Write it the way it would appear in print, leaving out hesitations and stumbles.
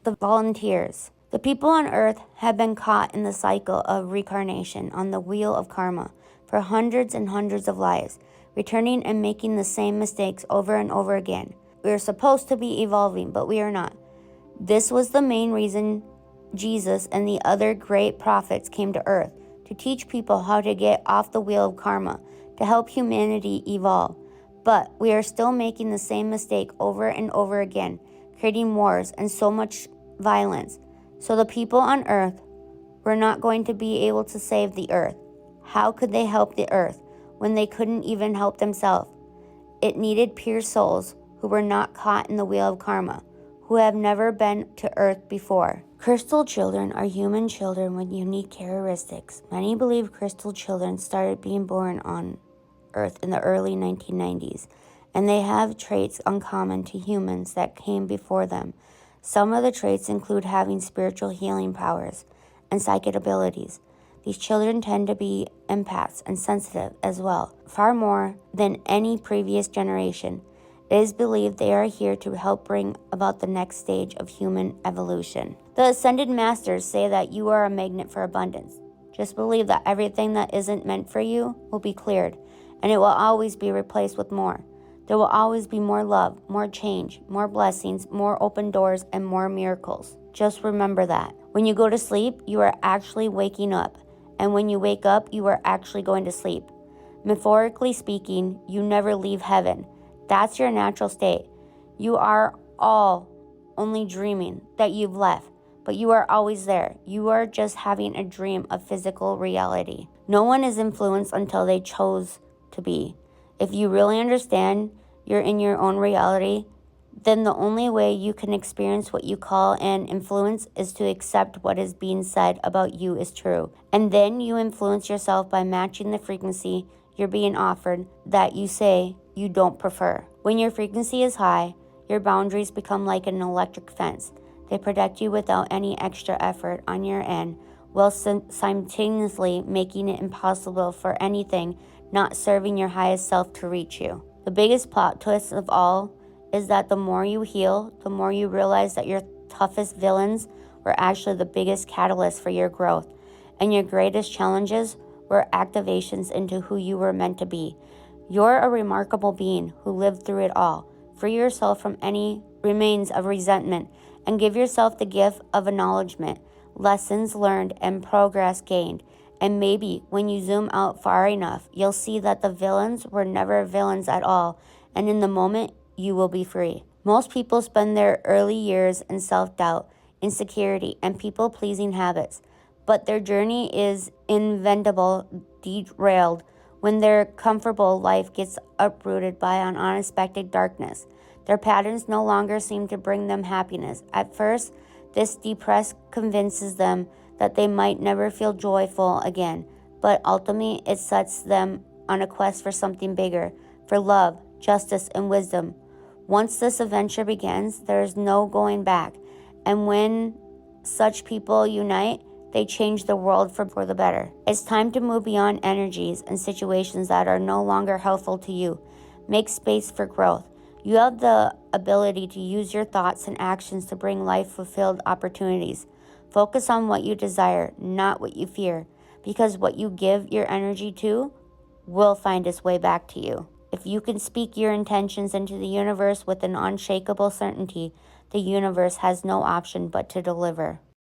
the volunteers. The people on earth have been caught in the cycle of reincarnation on the wheel of karma for hundreds and hundreds of lives, returning and making the same mistakes over and over again. We are supposed to be evolving, but we are not. This was the main reason Jesus and the other great prophets came to earth, to teach people how to get off the wheel of karma, to help humanity evolve. But we are still making the same mistake over and over again, creating wars and so much violence. So the people on earth were not going to be able to save the earth. How could they help the earth when they couldn't even help themselves? It needed pure souls who were not caught in the wheel of karma, who have never been to earth before. Crystal children are human children with unique characteristics. Many believe crystal children started being born on earth in the early 1990s, and they have traits uncommon to humans that came before them. Some of the traits include having spiritual healing powers and psychic abilities. These children tend to be empaths and sensitive as well, far more than any previous generation. It is believed they are here to help bring about the next stage of human evolution. The Ascended Masters say that you are a magnet for abundance. Just believe that everything that isn't meant for you will be cleared, and it will always be replaced with more. There will always be more love, more change, more blessings, more open doors, and more miracles. Just remember that. When you go to sleep, you are actually waking up, and when you wake up, you are actually going to sleep. Metaphorically speaking, you never leave heaven. That's your natural state. You are all only dreaming that you've left, but you are always there. You are just having a dream of physical reality. No one is influenced until they chose to be. If you really understand you're in your own reality, then the only way you can experience what you call an influence is to accept what is being said about you is true. And then you influence yourself by matching the frequency you're being offered that you say you don't prefer. When your frequency is high, your boundaries become like an electric fence. They protect you without any extra effort on your end, while simultaneously making it impossible for anything not serving your highest self to reach you. The biggest plot twist of all is that the more you heal, the more you realize that your toughest villains were actually the biggest catalyst for your growth, and your greatest challenges were activations into who you were meant to be. You're a remarkable being who lived through it all. Free yourself from any remains of resentment and give yourself the gift of acknowledgement, lessons learned, and progress gained. And maybe when you zoom out far enough, you'll see that the villains were never villains at all, and in the moment, you will be free. Most people spend their early years in self-doubt, insecurity, and people-pleasing habits, but their journey is inevitable derailed when their comfortable life gets uprooted by an unexpected darkness. Their patterns no longer seem to bring them happiness. At first, this depress convinces them that they might never feel joyful again, but ultimately it sets them on a quest for something bigger, for love, justice, and wisdom. Once this adventure begins, there is no going back, and when such people unite, they change the world for the better. It's time to move beyond energies and situations that are no longer helpful to you. Make space for growth. You have the ability to use your thoughts and actions to bring life-fulfilled opportunities. Focus on what you desire, not what you fear, because what you give your energy to will find its way back to you. If you can speak your intentions into the universe with an unshakable certainty, the universe has no option but to deliver.